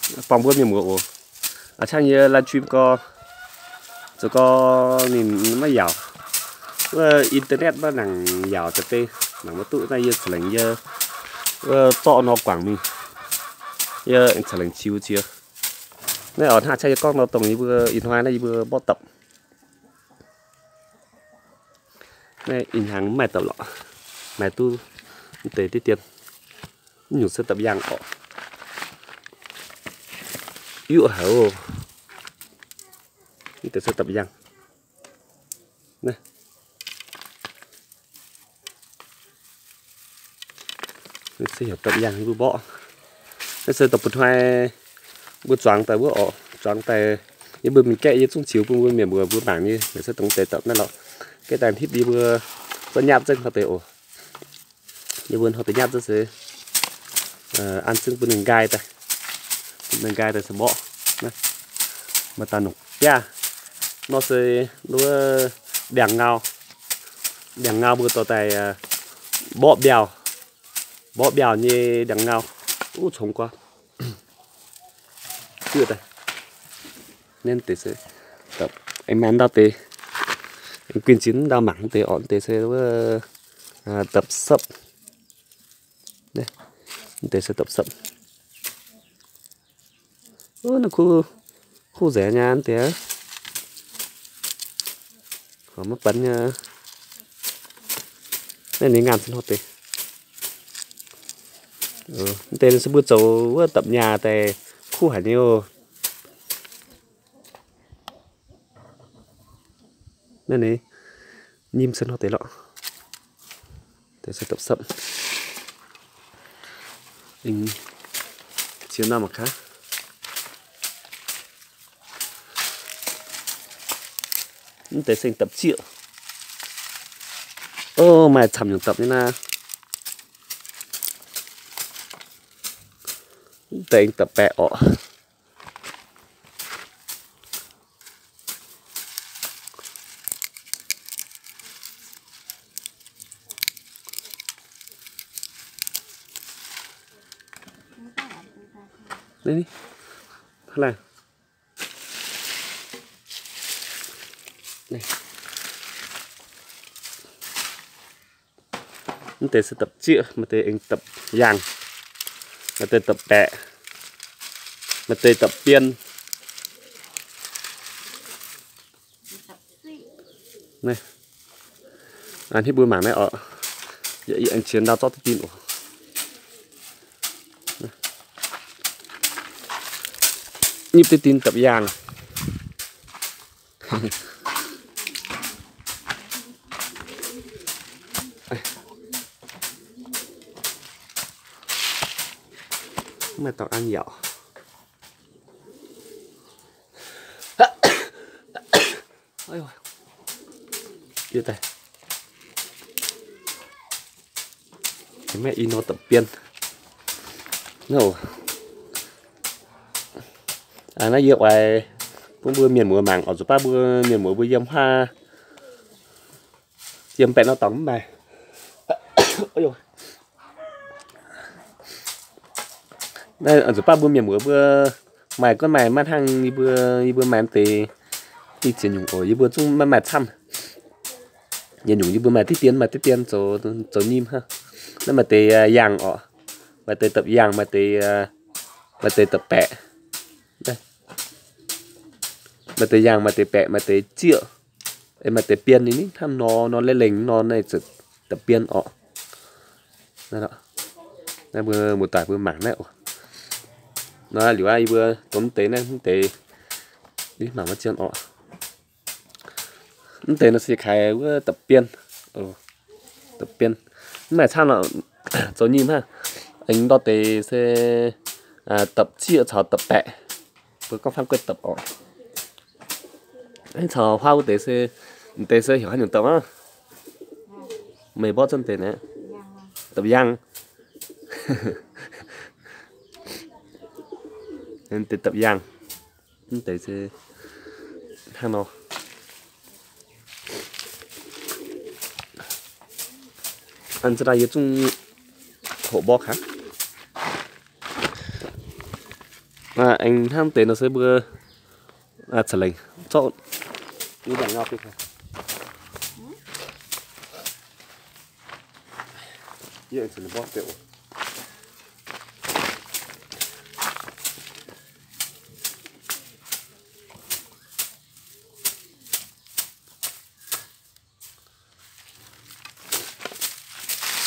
phòng bữa mình mua ở trang như livestream có rồi có nhìn nó giàu internet nó nằng giàu thật tê nằng nó tụ ra như sành như to nó quảng mình như sành chiếu chia nên ở hạ chơi con nó tổng như vừa in hoa này vừa bó tập này in hàng mày tập lọ mày tu tế tiết tiền nhiều sơ tập giang họ yêu hảo tế sơ tập giang này sẽ hiểu tập giang vừa bỏ sơ tập một hai bữa choáng tại bữa ọ choáng tại những bữa mình kệ như chung chiếu bữa miền bữa bảng như để sẽ tổng tế tập này lọ cái đàn hít đi bữa vẫn nhạt chân họ tế ổ như bữa họ tế nhạt rất sẽ ăn xương bữa gai tay sẽ bỏ này mà ta nục ya nó sẽ nó đèn ngao bữa tao tay bỏ bèo như đèn ngao trống quá chưa đây nên tế sẽ tập anh mang đau tế anh quyên chín đau mảng tế ổn tế sẽ tập sấp đây tế sẽ tập sấp nó khu rẻ nha anh tế có mất bắn nha nên lấy ngàn xin hot tế tế sẽ bước dấu tập nhà tại khu hải nhiêu nên này nhím sân họ tế lọ tế sẽ tập sậm mình chiến nào mà khác tế sinh tập triệu mày chầm những tập như na tế anh tập bẹ ọ đây đi thế này này tế sẽ tập chĩa mà tế anh tập giang mà tế tập bẹ mà tế tập biên này anh hết bữa mảng này ở vậy anh chiến đào cho tin ổ nhịp tới tin tập giang mà tao ăn dạo ôi ôi chia tay cái mẹ in nó tập biên no nó dựa ngoài bữa miền mùa màng ở chỗ ba bữa miền mùa bữa dâm hoa dâm bẹ nó tỏng bài ôi ôi đây ở chỗ ba bữa miền mùa bữa mày con mày mang hàng đi bữa mày thì đi chuyển dùng ở bữa chung mày chăm nhìn dùng như bữa mày tiết tiền cho nhím ha nó mà tê giang ọ mà tê tập giang mà tê tập bẹ đây mà tê giang mà tê bẹ mà tê triệu mà tê piên ní tham nó lên lình nó này tập piên ọ đó đó đây bữa một tải bữa mảng này nó là liệu ai bữa tốn tế này tế đi mảng mất chân ọ tế nó sẽ khai tập piên tập piên nhưng mà sao là giống như ha anh đó tế sẽ tập chia cho tập bẹ với con phan quyết tập ọ anh chờ hoa của tế sẽ hiểu hai những tập á mày bó chân tế này tập giang nên tế tập giang tế sẽ hai nó ăn ra cái chung hổ bò khác anh ham tên nó sẽ bữa trả lời cho như bạn ngọc đi. Vậy thì nó bóp tiểu.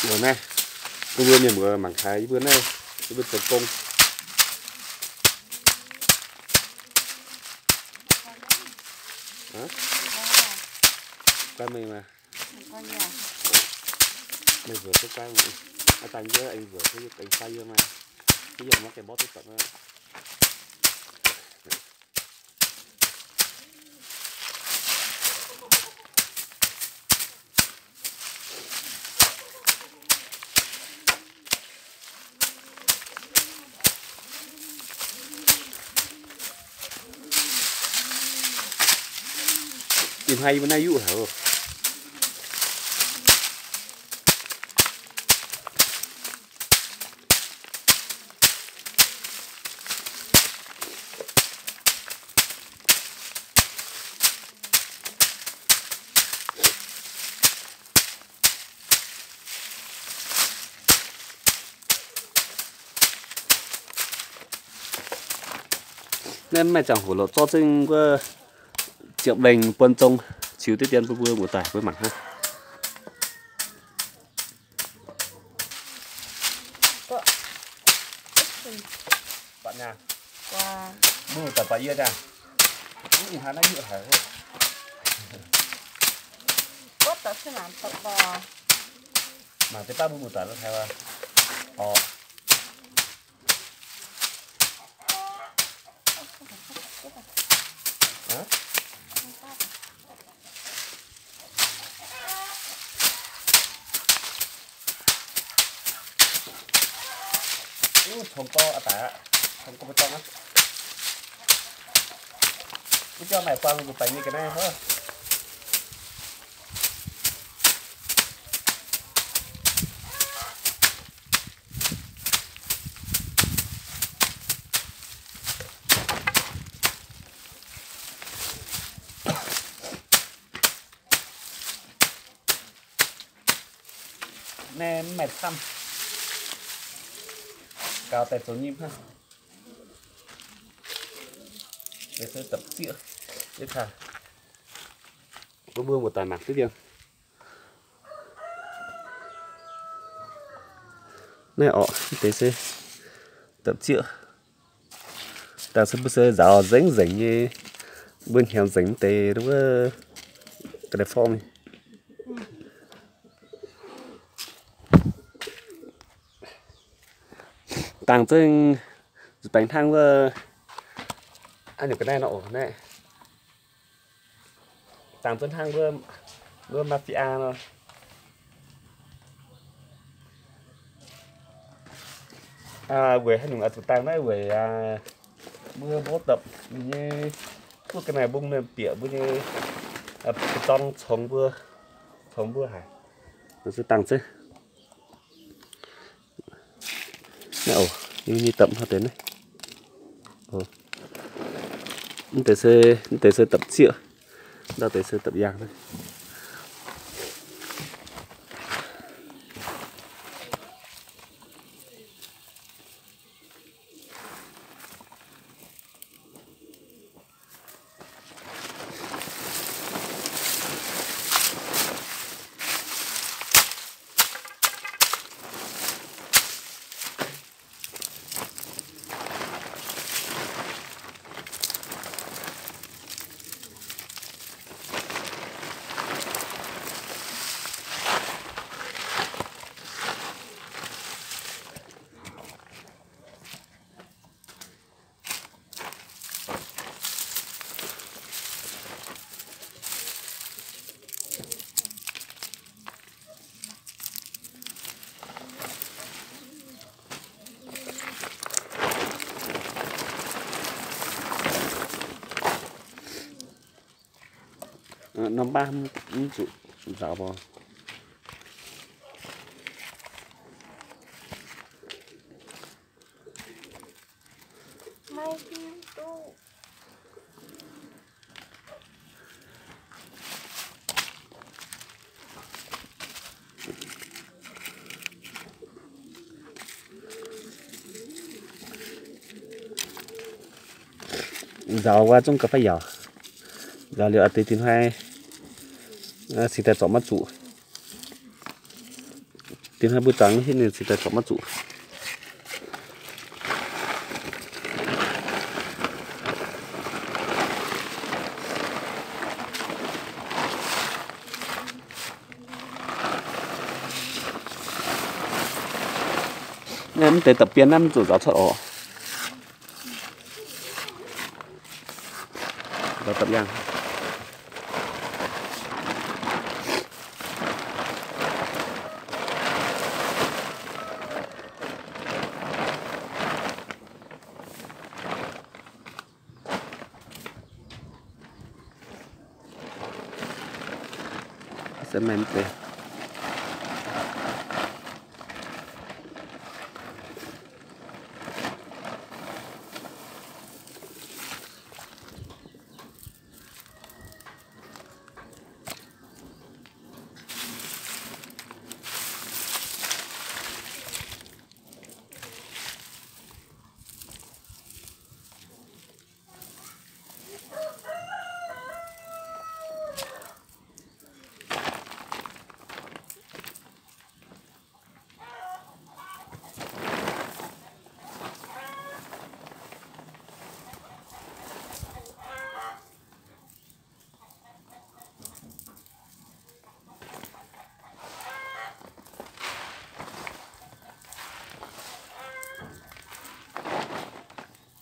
Bữa nay tôi vừa nhận bữa mảng thái bữa nay tôi bữa tập công. Hả? Con mình mà. Mày vừa cái quay mà. Anh với anh vừa cái anh quay với mà. Bây giờ nó cái bóp tới tận đó. Tìm hay bên này dụ hả? Nên mày chẳng hổ lộ cho chân qua triệu bình quân trông chiếu tiết tiền vừa một tải với mặt ha. Bạn nhà. Wow. Mưa tập phải yên nha. Cũng hắn nó nhựa hả? Có tập sẽ làm tập bò. Mà cái tao một tải nó theo họ. Hả? Không có tả, không có bê tông á. Cứ cho mày quăng một tay như cái này thôi. Nè mệt xăm cao tay số nhím ha để sẽ tập chĩa tiếp theo có mưa một tài mặt tiếp theo này ọ thế sẽ tập chĩa ta sẽ bước sẽ dạo ránh ránh như bên hẻm ránh tê đúng không cái form này tàng trên bánh thang vừa ăn được cái này nọ này tàng trên thang vừa mafia rồi về hay đừng ở tụi tàng đấy về mưa bố tập như cái này bung lên tỉa bữa như trong sống vừa hả nó sẽ tàng chứ ồ như tậm hết đến đấy tế sẽ tập chĩa đâu tế sẽ tập giang thôi nó bám trụ dạo vào Mai kim tu. Giờ qua trong cà phê giờ liệu tới tin hai xịt tại chỗ mắt trụ tin hai bữa trắng hết nên xịt tại chỗ mắt trụ nên tới tập biến năm chủ giáo thuật ổ và tập giang semente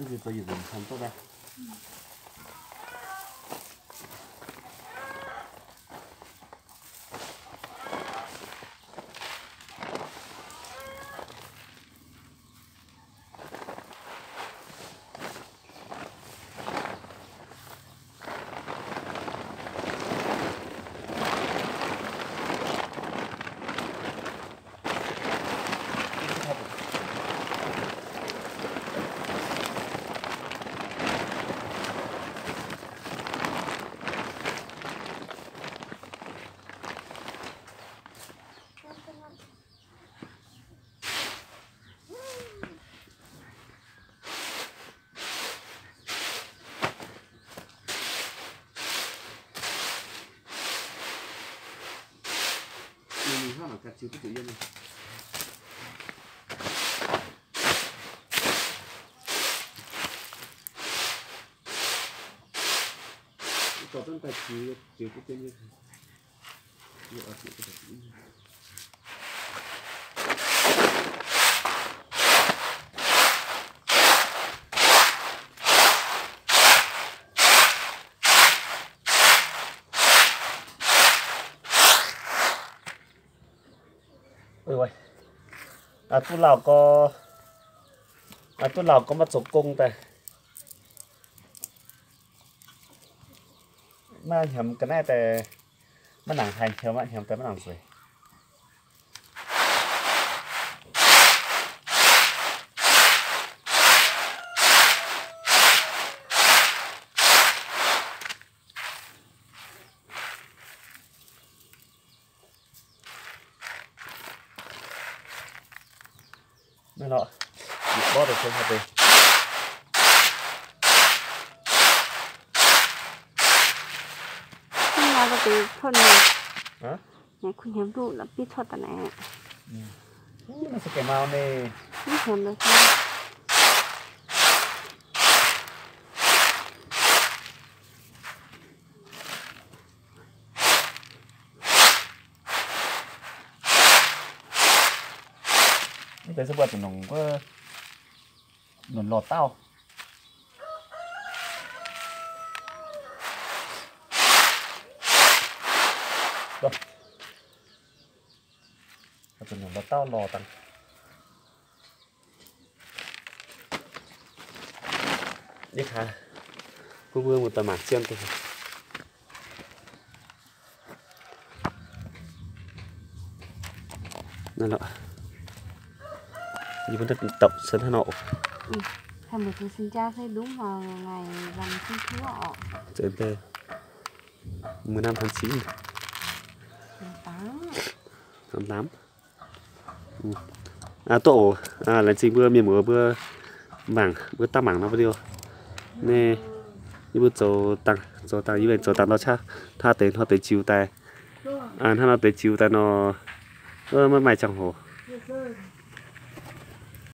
cái gì tôi dùng không tốt đây mình hát là cắt chiếu tự nhiên này có tên tài chiếu cái tên như thế liệu ở cái tài chiếu ôi tôi Lào có một số cung tại mà nhầm cái này tại mà nặng thành theo bạn nhầm tới mà nặng rồi nên nọ bó được thêm hạt đi Không là cái phần này hả nàyคุณ hiếm đủ là biết thuật này nó sẽ kèm màu này biết hiếm được cái sức bật của nó có nó lọt tao đâu tụi nó lọt tao lò tăng đi khá cô vương một tờ mảng xiêm thôi nên là như vấn đề tập sân hà nội Thằng một thứ sinh ra thấy đúng vào ngày rằm sinh thú họ. Trên đây 15 tháng 9 tháng 8. Tổ là chính vừa miền mùa vừa mảng vừa tam mảng nó vừa điều nè như vừa cho tăng như vậy cho tăng nó cha tha tới họ tới chiều tài tha nó tới chiều tài nó mới mày chẳng hồ